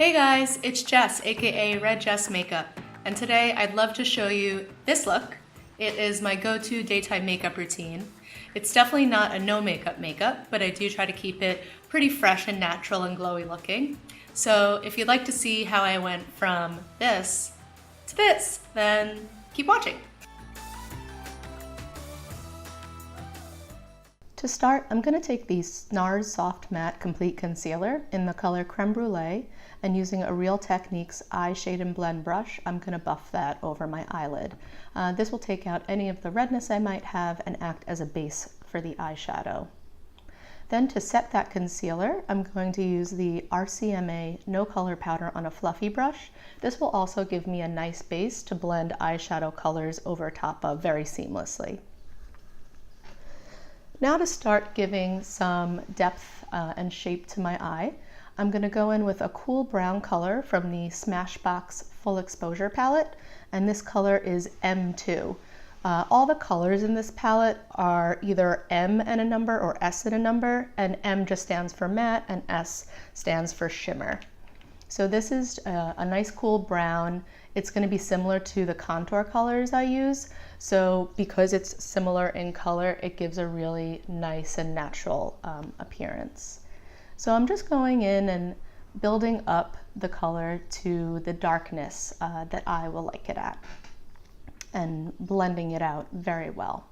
Hey guys, it's Jess, aka Red Jess Makeup, and today I'd love to show you this look. It is my go-to daytime makeup routine. It's definitely not a no makeup, but I do try to keep it pretty fresh and natural and glowy looking. So if you'd like to see how I went from this to this, then keep watching. To start, I'm going to take the NARS Soft Matte Complete Concealer in the color Creme Brulee, and using a Real Techniques Eye Shade and Blend brush, I'm going to buff that over my eyelid. This will take out any of the redness I might have and act as a base for the eyeshadow. Then to set that concealer, I'm going to use the RCMA No Color Powder on a fluffy brush. This will also give me a nice base to blend eyeshadow colors over top of very seamlessly. Now to start giving some depth and shape to my eye, I'm going to go in with a cool brown color from the Smashbox Full Exposure palette, and this color is M2. All the colors in this palette are either M and a number or S and a number, and M just stands for matte and S stands for shimmer. So this is a nice cool brown. It's going to be similar to the contour colors I use. So because it's similar in color, it gives a really nice and natural appearance. So I'm just going in and building up the color to the darkness that I will like it at, and blending it out very well.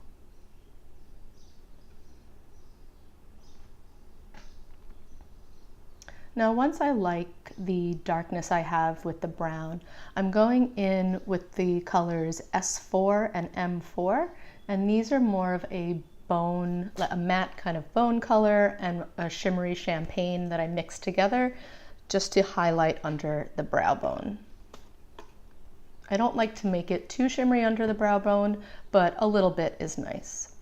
Now, once I like the darkness I have with the brown, I'm going in with the colors S4 and M4, and these are more of a matte kind of bone color and a shimmery champagne that I mixed together just to highlight under the brow bone. I don't like to make it too shimmery under the brow bone, but a little bit is nice.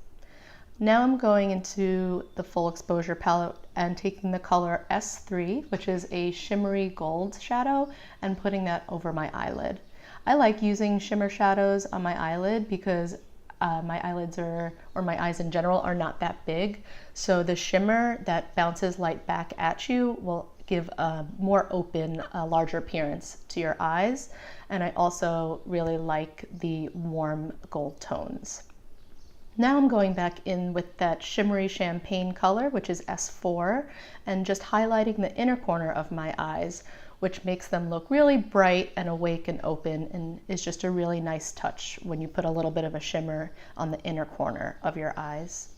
Now I'm going into the Full Exposure palette and taking the color S3, which is a shimmery gold shadow, and putting that over my eyelid. I like using shimmer shadows on my eyelid because my eyelids or my eyes in general are not that big. So the shimmer that bounces light back at you will give a more open, larger appearance to your eyes. And I also really like the warm gold tones. Now I'm going back in with that shimmery champagne color, which is S4, and just highlighting the inner corner of my eyes, which makes them look really bright and awake and open, and is just a really nice touch when you put a little bit of a shimmer on the inner corner of your eyes.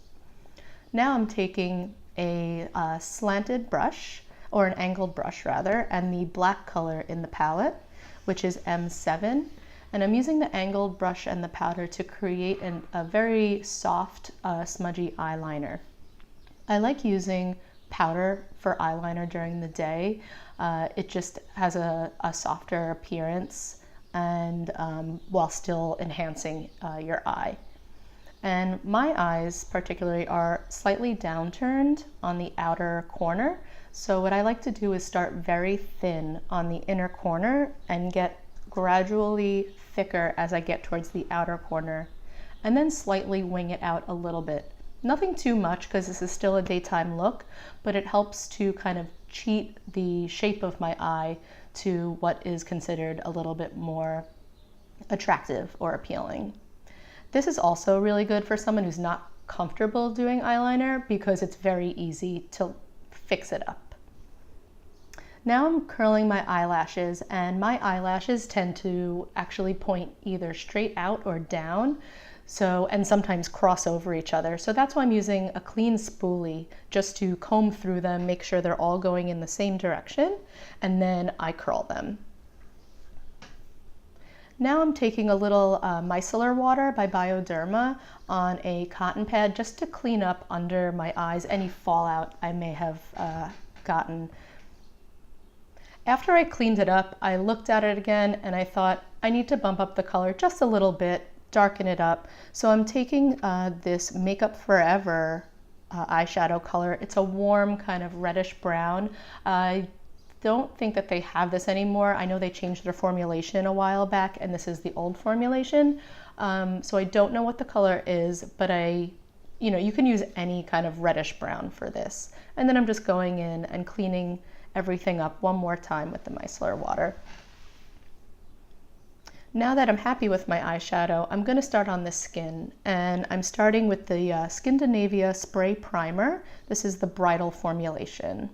Now I'm taking a slanted brush, or an angled brush rather, and the black color in the palette, which is M7. And I'm using the angled brush and the powder to create a very soft, smudgy eyeliner. I like using powder for eyeliner during the day. It just has a softer appearance, and while still enhancing your eye. And my eyes particularly are slightly downturned on the outer corner. So what I like to do is start very thin on the inner corner and get gradually thicker as I get towards the outer corner, and then slightly wing it out a little bit. Nothing too much because this is still a daytime look, but it helps to kind of cheat the shape of my eye to what is considered a little bit more attractive or appealing. This is also really good for someone who's not comfortable doing eyeliner because it's very easy to fix it up. Now I'm curling my eyelashes, and my eyelashes tend to actually point either straight out or down, and sometimes cross over each other. So that's why I'm using a clean spoolie just to comb through them, make sure they're all going in the same direction, and then I curl them. Now I'm taking a little micellar water by Bioderma on a cotton pad just to clean up under my eyes any fallout I may have gotten. After I cleaned it up, I looked at it again and I thought I need to bump up the color just a little bit, darken it up. So I'm taking this Makeup Forever eyeshadow color. It's a warm kind of reddish brown. I don't think that they have this anymore. I know they changed their formulation a while back, and this is the old formulation. So I don't know what the color is, but you can use any kind of reddish brown for this. And then I'm just going in and cleaning everything up one more time with the micellar water. Now that I'm happy with my eyeshadow, I'm going to start on the skin, and I'm starting with the Skindinavia Spray Primer. This is the bridal formulation.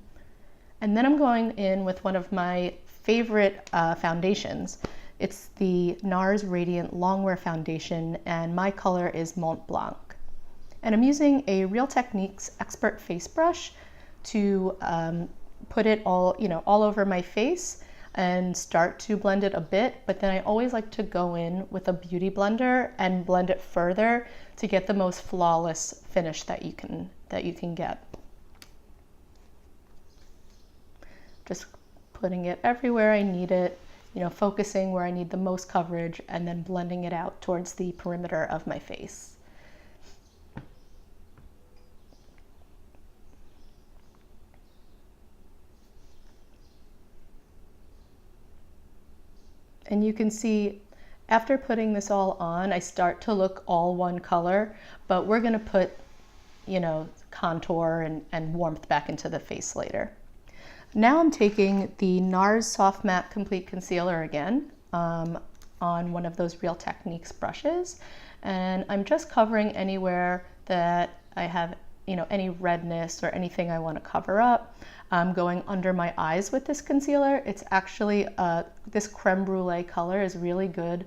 And then I'm going in with one of my favorite foundations. It's the NARS Radiant Longwear Foundation, and my color is Mont Blanc. And I'm using a Real Techniques Expert Face Brush to put it all over my face and start to blend it a bit, but then I always like to go in with a beauty blender and blend it further to get the most flawless finish that you can get. Just putting it everywhere I need it, focusing where I need the most coverage, and then blending it out towards the perimeter of my face. And you can see after putting this all on, I start to look all one color, but we're gonna put, contour and warmth back into the face later. Now I'm taking the NARS Soft Matte Complete Concealer again on one of those Real Techniques brushes, and I'm just covering anywhere that I have any redness or anything I want to cover up. I'm going under my eyes with this concealer. It's actually, this creme brulee color is really good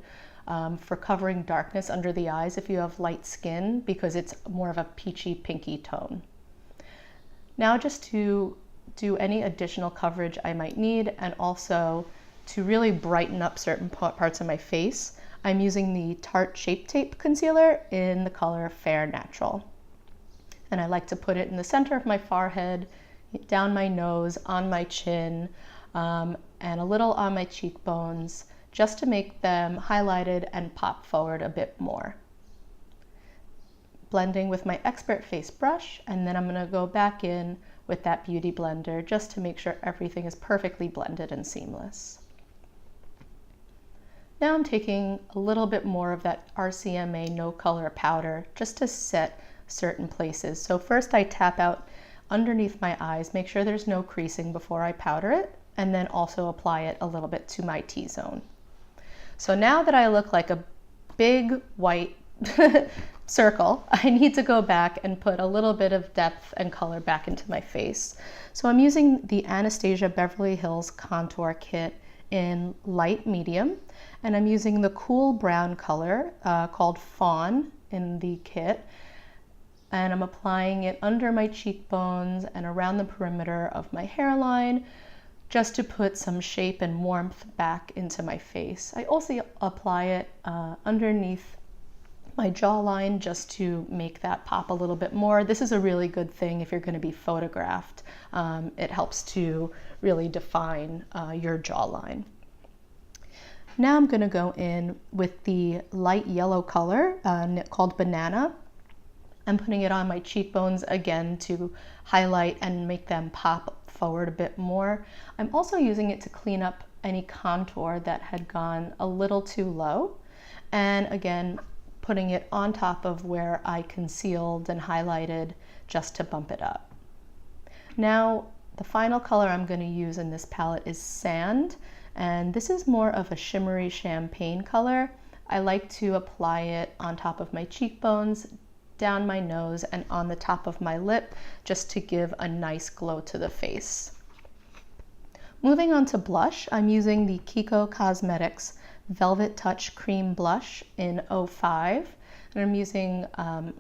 for covering darkness under the eyes if you have light skin, because it's more of a peachy pinky tone. Now just to do any additional coverage I might need, and also to really brighten up certain parts of my face, I'm using the Tarte Shape Tape Concealer in the color Fair Natural. And I like to put it in the center of my forehead, down my nose, on my chin, and a little on my cheekbones, just to make them highlighted and pop forward a bit more. Blending with my Expert Face brush, and then I'm going to go back in with that beauty blender just to make sure everything is perfectly blended and seamless. Now I'm taking a little bit more of that RCMA No Color powder just to set certain places. So first I tap out underneath my eyes, make sure there's no creasing before I powder it, and then also apply it a little bit to my T-zone. So now that I look like a big white circle, I need to go back and put a little bit of depth and color back into my face. So I'm using the Anastasia Beverly Hills Contour Kit in light medium, and I'm using the cool brown color called Fawn in the kit, and I'm applying it under my cheekbones and around the perimeter of my hairline, just to put some shape and warmth back into my face. I also apply it underneath my jawline just to make that pop a little bit more. This is a really good thing if you're going to be photographed. It helps to really define your jawline. Now I'm going to go in with the light yellow color called Banana. I'm putting it on my cheekbones again to highlight and make them pop forward a bit more. I'm also using it to clean up any contour that had gone a little too low, and again putting it on top of where I concealed and highlighted just to bump it up. Now the final color I'm going to use in this palette is Sand, and this is more of a shimmery champagne color. I like to apply it on top of my cheekbones, down my nose, and on the top of my lip, just to give a nice glow to the face. Moving on to blush, I'm using the Kiko Cosmetics Velvet Touch Cream Blush in 05, and I'm using a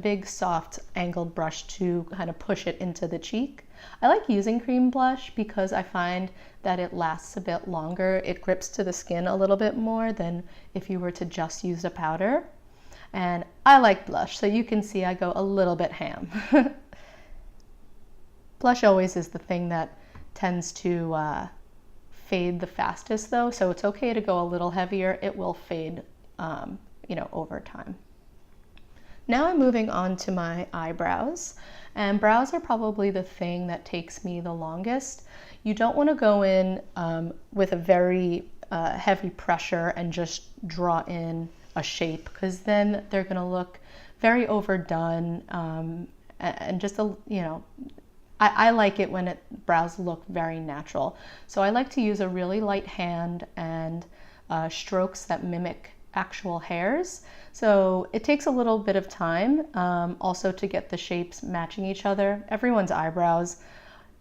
big soft angled brush to kind of push it into the cheek. I like using cream blush because I find that it lasts a bit longer. It grips to the skin a little bit more than if you were to just use a powder. And I like blush, so you can see I go a little bit ham. Blush always is the thing that tends to fade the fastest though, so it's okay to go a little heavier. It will fade over time. Now I'm moving on to my eyebrows, and brows are probably the thing that takes me the longest. You don't want to go in with a very heavy pressure and just draw in a shape, because then they're going to look very overdone and just I like it when brows look very natural. So I like to use a really light hand and strokes that mimic actual hairs. So it takes a little bit of time also to get the shapes matching each other. Everyone's eyebrows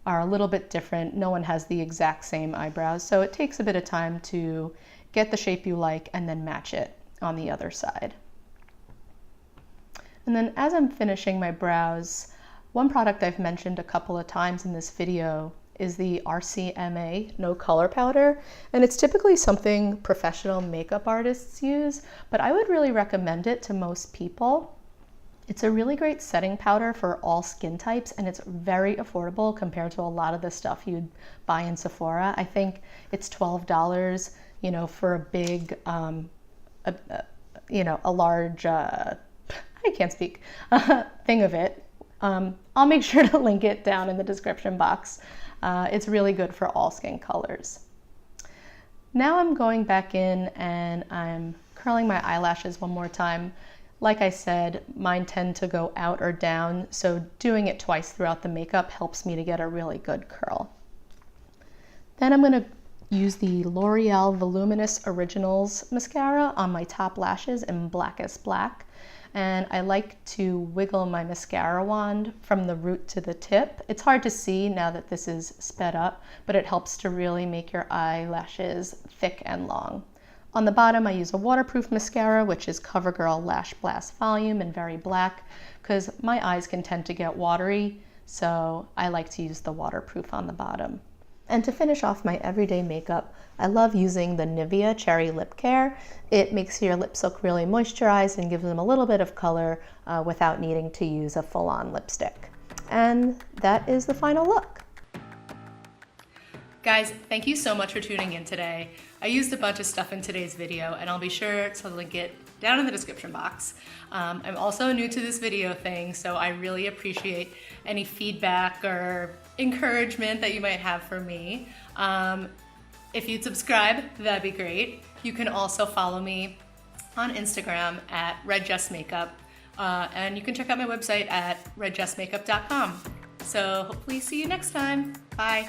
are a little bit different. No one has the exact same eyebrows. So it takes a bit of time to get the shape you like and then match it on the other side. And then as I'm finishing my brows, one product I've mentioned a couple of times in this video is the RCMA No Color Powder. And it's typically something professional makeup artists use, but I would really recommend it to most people. It's a really great setting powder for all skin types, and it's very affordable compared to a lot of the stuff you'd buy in Sephora. I think it's $12, you know, for a big, you know, a large, I can't speak, thing of it. I'll make sure to link it down in the description box. It's really good for all skin colors. Now I'm going back in and I'm curling my eyelashes one more time. Like I said, mine tend to go out or down, so doing it twice throughout the makeup helps me to get a really good curl. Then I'm going to use the L'Oreal Voluminous Originals mascara on my top lashes in Blackest Black. And I like to wiggle my mascara wand from the root to the tip. It's hard to see now that this is sped up, but it helps to really make your eyelashes thick and long. On the bottom, I use a waterproof mascara, which is CoverGirl Lash Blast Volume in Very Black, because my eyes can tend to get watery, so I like to use the waterproof on the bottom. And to finish off my everyday makeup, I love using the Nivea Cherry Lip Care. It makes your lips look really moisturized and gives them a little bit of color without needing to use a full-on lipstick. And that is the final look. Guys, thank you so much for tuning in today. I used a bunch of stuff in today's video, and I'll be sure to link it down in the description box. I'm also new to this video thing, so I really appreciate any feedback or encouragement that you might have for me. If you'd subscribe, that'd be great. You can also follow me on Instagram at redjessmakeup, and you can check out my website at redjessmakeup.com. So hopefully see you next time. Bye.